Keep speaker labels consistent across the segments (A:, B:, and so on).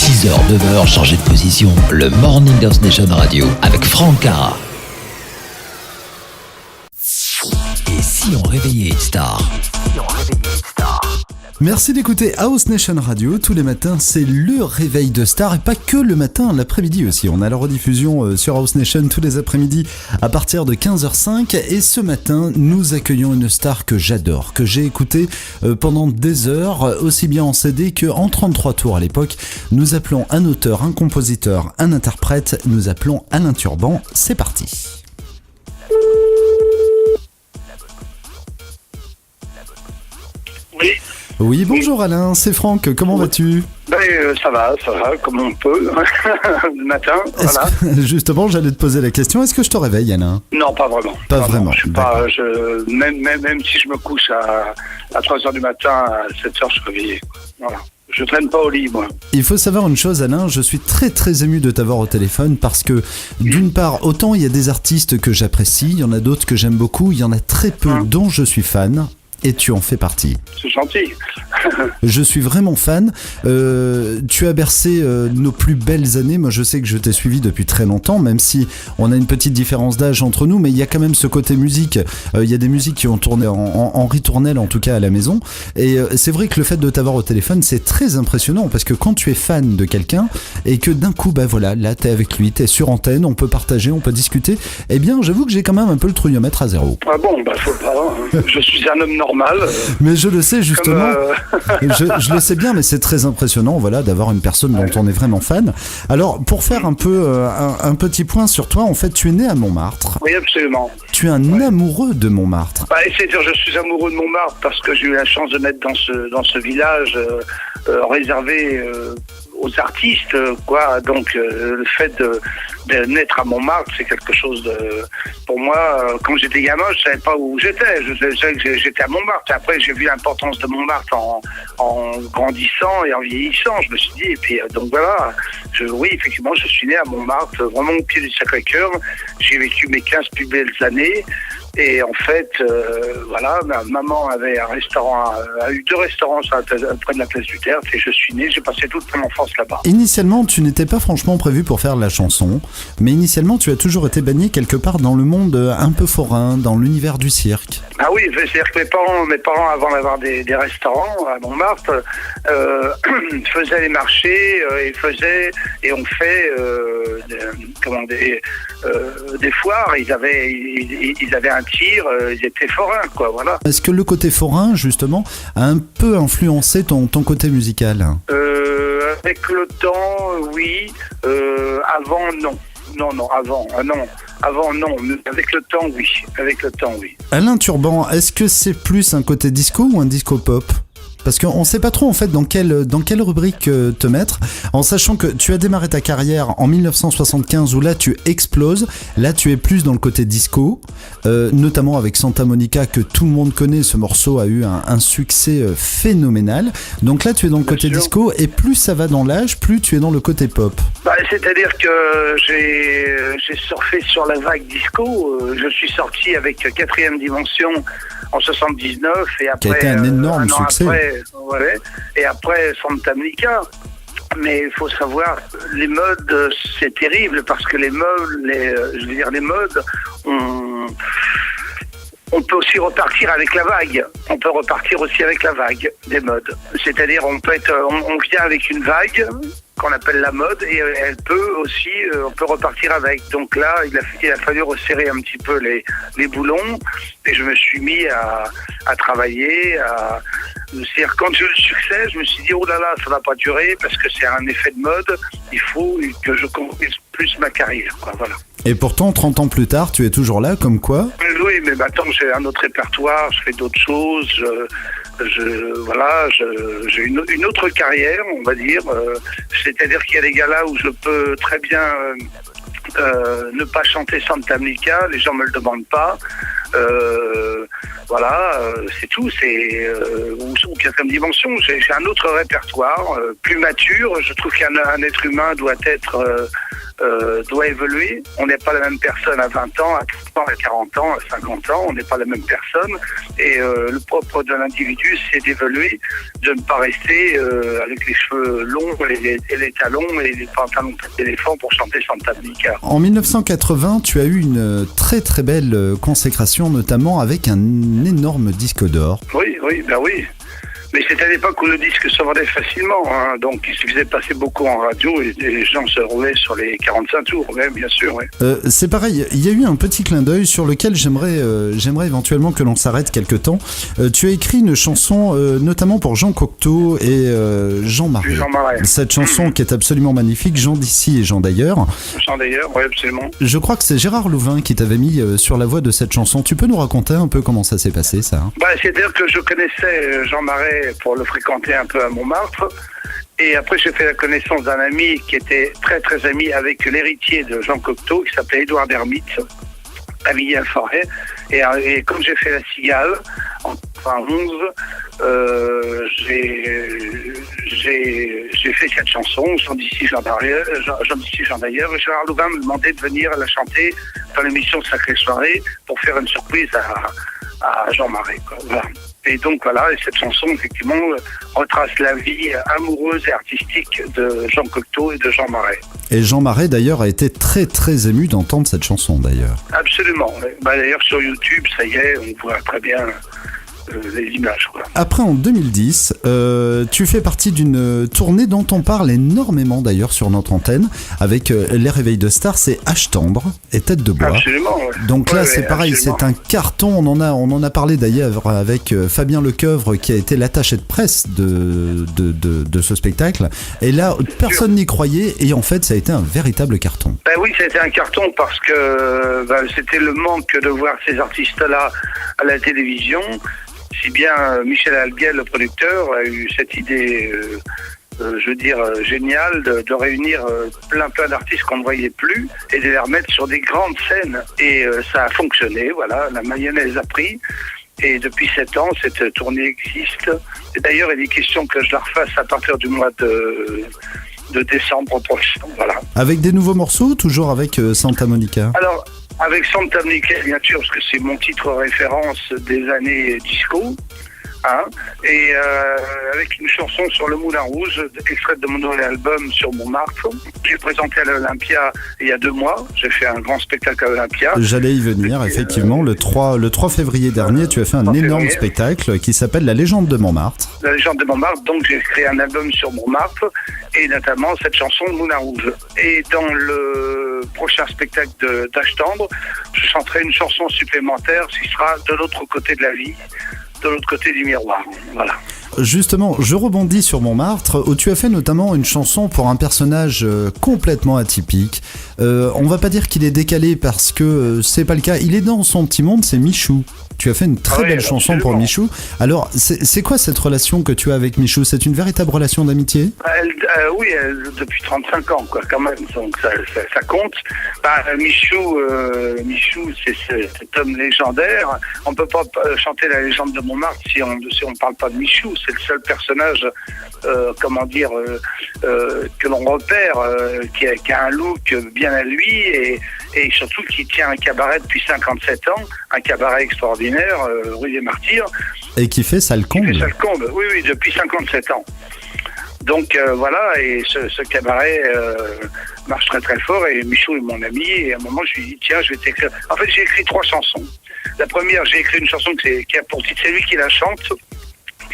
A: 6h, 9h, changez de position. Le Morning Dance Nation Radio avec Franck Cara. Et si on réveillait une star?
B: Merci d'écouter House Nation Radio. Tous les matins, c'est le réveil de star et pas que le matin, l'après-midi aussi. On a la rediffusion sur House Nation tous les après-midi à partir de 15h05. Et ce matin, nous accueillons une star que j'adore, que j'ai écoutée pendant des heures, aussi bien en CD qu'en 33 tours à l'époque. Nous appelons un auteur, un compositeur, un interprète. Nous appelons Alain Turban. C'est parti.
C: Oui.
B: Oui, bonjour Alain, c'est Franck, comment vas-tu ?
C: Ça va, comme on peut, le matin, voilà.
B: Justement, j'allais te poser la question, est-ce que je te réveille Alain ?
C: Non, pas vraiment.
B: Pas vraiment.
C: Je suis pas, même si je me couche à 3h du matin, à 7h, je suis réveillé. Voilà. Je traîne pas au lit, moi.
B: Il faut savoir une chose, Alain, je suis très très ému de t'avoir au téléphone parce que, d'une part, autant il y a des artistes que j'apprécie, il y en a d'autres que j'aime beaucoup, il y en a très peu dont je suis fan. Et tu en fais partie.
C: C'est gentil.
B: Je suis vraiment fan. Tu as bercé nos plus belles années. Moi, je sais que je t'ai suivi depuis très longtemps, même si on a une petite différence d'âge entre nous, mais il y a quand même ce côté musique. Il y a des musiques qui ont tourné en ritournelle, en tout cas à la maison. Et c'est vrai que le fait de t'avoir au téléphone, c'est très impressionnant parce que quand tu es fan de quelqu'un et que d'un coup, voilà, là, t'es avec lui, t'es sur antenne, on peut partager, on peut discuter. Eh bien, j'avoue que j'ai quand même un peu le trouillomètre à zéro.
C: Ah bon, faut pas. Hein. Je suis un homme normal.
B: Mais je le sais justement, je le sais bien, mais c'est très impressionnant, voilà, d'avoir une personne dont on est vraiment fan. Alors, pour faire un peu un petit point sur toi, en fait, tu es né à Montmartre.
C: Oui, absolument.
B: Tu es un amoureux de Montmartre.
C: C'est-à-dire, je suis amoureux de Montmartre parce que j'ai eu la chance de naître dans ce village réservé aux artistes, quoi. Donc, le fait de naître à Montmartre, c'est quelque chose de... Pour moi, quand j'étais gamin, je savais pas où j'étais. Je savais que j'étais à Montmartre. Après, j'ai vu l'importance de Montmartre en grandissant et en vieillissant. Je me suis dit, et puis, donc voilà. Oui, effectivement, je suis né à Montmartre, vraiment au pied du Sacré-Cœur. J'ai vécu mes 15 plus belles années. Et en fait, voilà, ma maman avait a eu 2 restaurants près de la place du Tertre et je suis né, j'ai passé toute mon enfance là-bas.
B: Initialement, tu n'étais pas franchement prévu pour faire de la chanson, mais initialement, tu as toujours été baigné quelque part dans le monde un peu forain, dans l'univers du cirque.
C: Ah oui, c'est-à-dire que mes parents avant d'avoir des restaurants à Montmartre, faisaient les marchés et on fait des foires. Ils avaient un tir, ils étaient forains, quoi, voilà.
B: Est-ce que le côté forain, justement, a un peu influencé ton côté musical ?
C: Avec le temps, oui. Avant, non. Avant, non. Mais avec le temps, oui.
B: Alain Turban, est-ce que c'est plus un côté disco ou un disco pop ? Parce qu'on ne sait pas trop en fait dans quelle rubrique te mettre, en sachant que tu as démarré ta carrière en 1975 où là tu exploses, là tu es plus dans le côté disco, notamment avec Santa Monica que tout le monde connaît, ce morceau a eu un succès phénoménal, donc là tu es dans le côté disco et plus ça va dans l'âge, plus tu es dans le côté pop.
C: C'est-à-dire que j'ai surfé sur la vague disco, je suis sorti avec Quatrième Dimension en 79 et après...
B: Qui a été un énorme succès.
C: Et après Santa Monica. Mais il faut savoir, les modes, c'est terrible parce que les modes, on peut aussi repartir avec la vague. On peut repartir aussi avec la vague des modes. C'est-à-dire, on vient avec une vague qu'on appelle la mode et elle peut aussi, on peut repartir avec. Donc là, il a fallu resserrer un petit peu les boulons et je me suis mis à travailler. C'est-à-dire, quand j'ai eu le succès, je me suis dit, oh là là, ça va pas durer parce que c'est un effet de mode. Il faut que je construise plus ma carrière, quoi, voilà.
B: Et pourtant, 30 ans plus tard, tu es toujours là, comme quoi ?
C: Oui, mais maintenant, j'ai un autre répertoire, je fais d'autres choses, j'ai une autre carrière, on va dire. C'est-à-dire qu'il y a des galas où je peux très bien ne pas chanter Santa Monica, les gens me le demandent pas. C'est tout. Ou Quatrième Dimension. J'ai un autre répertoire, plus mature. Je trouve qu'un être humain doit être doit évoluer. On n'est pas la même personne à 20 ans, à 30 ans, à 40 ans, à 50 ans. On n'est pas la même personne. Et le propre de l'individu, c'est d'évoluer, de ne pas rester avec les cheveux longs et les talons et les pantalons d'éléphant pour chanter Santa Monica.
B: En 1980, tu as eu une très très belle consécration, notamment avec un énorme disque d'or.
C: Oui. Mais c'était à l'époque où le disque se vendait facilement, hein, donc il suffisait de passer beaucoup en radio et les gens se roulaient sur les 45 tours, ouais, bien sûr. Ouais.
B: C'est pareil, il y a eu un petit clin d'œil sur lequel j'aimerais éventuellement que l'on s'arrête quelque temps. Tu as écrit une chanson notamment pour Jean Cocteau et Jean Marais. Cette chanson qui est absolument magnifique, Jean d'ici et Jean d'ailleurs.
C: Jean d'ailleurs, oui, absolument.
B: Je crois que c'est Gérard Louvain qui t'avait mis sur la voix de cette chanson. Tu peux nous raconter un peu comment ça s'est passé, ça, hein?
C: C'est-à-dire que je connaissais Jean Marais pour le fréquenter un peu à Montmartre. Et après, j'ai fait la connaissance d'un ami qui était très très ami avec l'héritier de Jean Cocteau, qui s'appelait Édouard Dermite, à Villiers-Forêt. Et comme j'ai fait la Cigale en 1991, j'ai fait cette chanson, Jean d'ici, Jean d'ailleurs. Et Gérard Louvain me demandait de venir la chanter dans l'émission Sacrée Soirée pour faire une surprise à Jean Marais, quoi. Voilà. Et donc voilà, et cette chanson effectivement retrace la vie amoureuse et artistique de Jean Cocteau et de Jean Marais.
B: Et Jean Marais d'ailleurs a été très très ému d'entendre cette chanson d'ailleurs.
C: Absolument. D'ailleurs sur YouTube, ça y est, on voit très bien les images, quoi.
B: Après, en 2010, tu fais partie d'une tournée dont on parle énormément d'ailleurs sur notre antenne avec les réveils de stars, c'est H tendre et Tête de bois.
C: Absolument. Ouais.
B: Donc là, c'est pareil, absolument. C'est un carton. On en a parlé d'ailleurs avec Fabien Lecoeuvre qui a été l'attaché de presse de ce spectacle. Et là, personne n'y croyait et en fait, ça a été un véritable carton.
C: Oui, ça a été un carton parce que c'était le manque de voir ces artistes-là à la télévision. Si bien Michel Alguel, le producteur, a eu cette idée, géniale de réunir plein d'artistes qu'on ne voyait plus et de les remettre sur des grandes scènes. Et ça a fonctionné, voilà, la mayonnaise a pris. Et depuis 7 ans, cette tournée existe. Et d'ailleurs, il est question que je la refasse à partir du mois de décembre prochain, voilà. Avec
B: des nouveaux morceaux, toujours avec Santa Monica?
C: Alors, avec Santa Monica, bien sûr, parce que c'est mon titre référence des années disco. Hein, et avec une chanson sur le Moulin Rouge, extraite de mon nouvel album sur Montmartre. J'ai présenté à l'Olympia il y a 2 mois. J'ai fait un grand spectacle à l'Olympia.
B: J'allais y venir, effectivement. Le 3 février dernier, tu as fait un énorme spectacle qui s'appelle La Légende de Montmartre.
C: La Légende de Montmartre. Donc, j'ai créé un album sur Montmartre et notamment cette chanson de Moulin Rouge. Et dans le prochain spectacle d'H tendre, je chanterai une chanson supplémentaire qui sera de l'autre côté de la vie, de l'autre côté du miroir, voilà.
B: Justement, je rebondis sur Montmartre, où tu as fait notamment une chanson pour un personnage complètement atypique. On va pas dire qu'il est décalé parce que c'est pas le cas. Il est dans son petit monde, c'est Michou. Tu as fait une très belle chanson pour Michou. Alors, c'est quoi cette relation que tu as avec Michou? C'est une véritable relation d'amitié?
C: Oui, depuis 35 ans, quoi, quand même. Donc ça compte. Michou, c'est cet homme légendaire. On peut pas chanter la légende de Montmartre si on parle pas de Michou. C'est le seul personnage, que l'on repère, qui a un look bien à lui et surtout qui tient un cabaret depuis 57 ans, un cabaret extraordinaire, rue des Martyrs.
B: Et qui fait Salcombe.
C: Oui, depuis 57 ans. Donc voilà, et ce cabaret marche très très fort et Michou est mon ami et à un moment je lui dis tiens, je vais t'écrire. En fait, j'ai écrit 3 chansons. La première, j'ai écrit une chanson qui a pour titre, c'est lui qui la chante,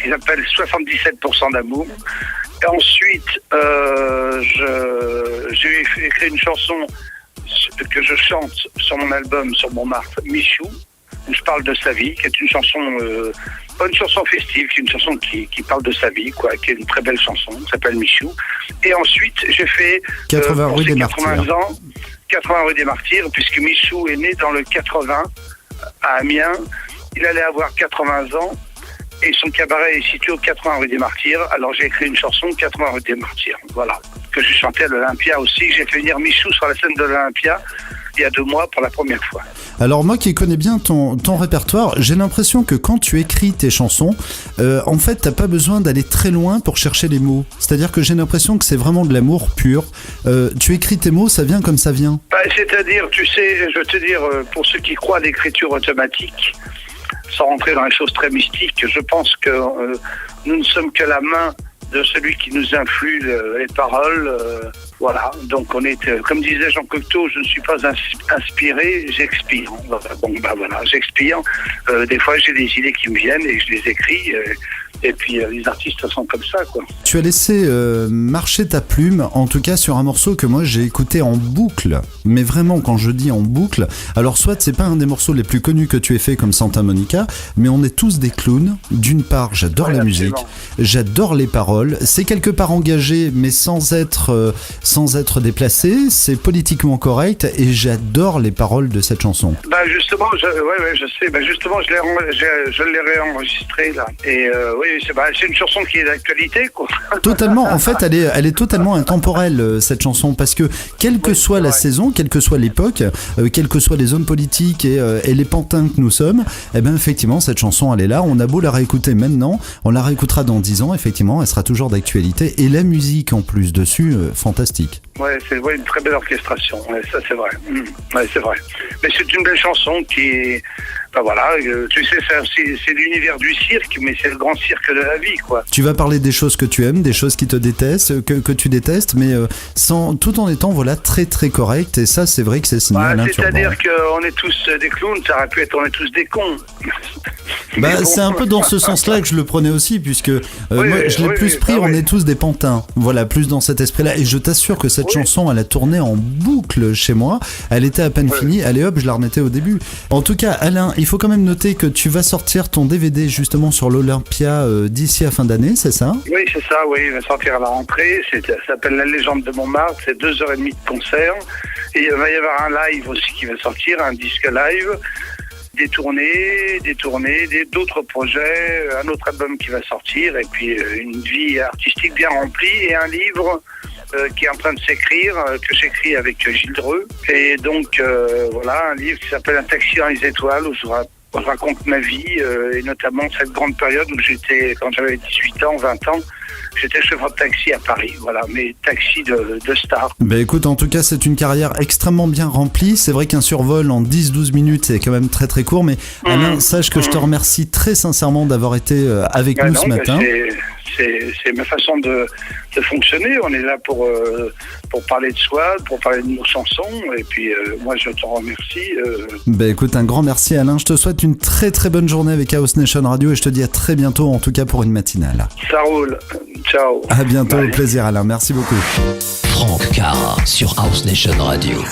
C: qui s'appelle 77% d'amour. Et ensuite, j'ai écrit une chanson que je chante sur mon album sur Montmartre, Michou, où je parle de sa vie, qui est une chanson, pas une chanson festive, qui est une chanson qui parle de sa vie, quoi, qui est une très belle chanson, qui s'appelle Michou. Et ensuite, j'ai fait
B: 80 rue des
C: 80
B: Martyrs.
C: ans, 80 rue des Martyrs, puisque Michou est né dans le 80 à Amiens. Il allait avoir 80 ans. Et son cabaret est situé au 80 rue des Martyrs. Alors j'ai écrit une chanson 80 rue des Martyrs, voilà, que j'ai chantée à l'Olympia aussi. J'ai fait venir Michou sur la scène de l'Olympia il y a 2 mois pour la première fois.
B: Alors moi qui connais bien ton répertoire, j'ai l'impression que quand tu écris tes chansons, en fait t'as pas besoin d'aller très loin pour chercher les mots. C'est-à-dire que j'ai l'impression que c'est vraiment de l'amour pur. Tu écris tes mots, ça vient comme ça vient.
C: C'est-à-dire, tu sais, je veux te dire, pour ceux qui croient à l'écriture automatique, sans rentrer dans les choses très mystiques, je pense que nous ne sommes que la main de celui qui nous influe les paroles. Voilà, donc on est, comme disait Jean Cocteau, je ne suis pas inspiré, j'expire. Voilà, j'expire. Des fois j'ai des idées qui me viennent et je les écris. Et puis les artistes sont comme ça, quoi.
B: Tu as laissé marcher ta plume, en tout cas sur un morceau que moi j'ai écouté en boucle. Mais vraiment, quand je dis en boucle, alors soit c'est pas un des morceaux les plus connus que tu aies fait comme Santa Monica, mais on est tous des clowns. D'une part, j'adore la musique, j'adore les paroles. C'est quelque part engagé, mais sans être déplacé. C'est politiquement correct et j'adore les paroles de cette chanson.
C: Justement, je sais. Justement, je l'ai réenregistré là. Et oui, c'est une chanson qui est d'actualité, quoi.
B: Totalement. En fait, elle est totalement intemporelle, cette chanson, parce que quelle que soit la saison, quelle que soit l'époque, quels que soient les hommes politiques et les pantins que nous sommes, eh ben effectivement, cette chanson, elle est là. On a beau la réécouter maintenant, on la réécoutera dans 10 ans. Effectivement, elle sera toujours d'actualité. Et la musique en plus dessus, fantastique.
C: Ouais, c'est une très belle orchestration. Ouais, ça, c'est vrai. Ouais, c'est vrai. Mais c'est une belle chanson qui est... voilà, tu sais, c'est l'univers du cirque, mais c'est le grand cirque de la vie, quoi.
B: Tu vas parler des choses que tu aimes, des choses qui te détestent, que tu détestes, mais tout en étant très très correct. Et ça, c'est vrai que c'est signé Alain Turban.
C: C'est-à-dire qu'on est tous des clowns, ça aurait pu être on est tous des cons.
B: C'est un peu dans ce sens-là que je le prenais aussi, puisque moi je l'ai plus pris, on est tous des pantins. Voilà, plus dans cet esprit-là. Et je t'assure que cette chanson, elle a tourné en boucle chez moi. Elle était à peine finie. Allez hop, je la remettais au début. En tout cas, Alain, il faut quand même noter que tu vas sortir ton DVD justement sur l'Olympia d'ici à fin d'année, c'est ça ?
C: Oui, c'est ça, oui. Il va sortir à la rentrée. Ça s'appelle La Légende de Montmartre. C'est 2h30 de concert. Et il va y avoir un live aussi qui va sortir, un disque live. Des tournées, d'autres projets, un autre album qui va sortir, et puis une vie artistique bien remplie, et un livre qui est en train de s'écrire, que j'écris avec Gilles Dreux. Et donc, voilà, un livre qui s'appelle Un taxi dans les étoiles, où je raconte ma vie, et notamment cette grande période où j'étais, quand j'avais 18 ans, 20 ans, j'étais chauffeur de taxi à Paris, voilà, mais taxi de star.
B: Écoute, en tout cas, c'est une carrière extrêmement bien remplie. C'est vrai qu'un survol en 10-12 minutes, c'est quand même très très court, mais Alain, sache que je te remercie très sincèrement d'avoir été avec nous ce matin.
C: C'est ma façon de fonctionner. On est là pour parler de soi, pour parler de nos chansons. Et puis, moi, je te remercie.
B: Écoute, un grand merci, Alain. Je te souhaite une très très bonne journée avec House Nation Radio et je te dis à très bientôt, en tout cas pour une matinale.
C: Ça roule. Ciao.
B: À bientôt. Au plaisir, Alain. Merci beaucoup.
A: Franck Cara sur House Nation Radio.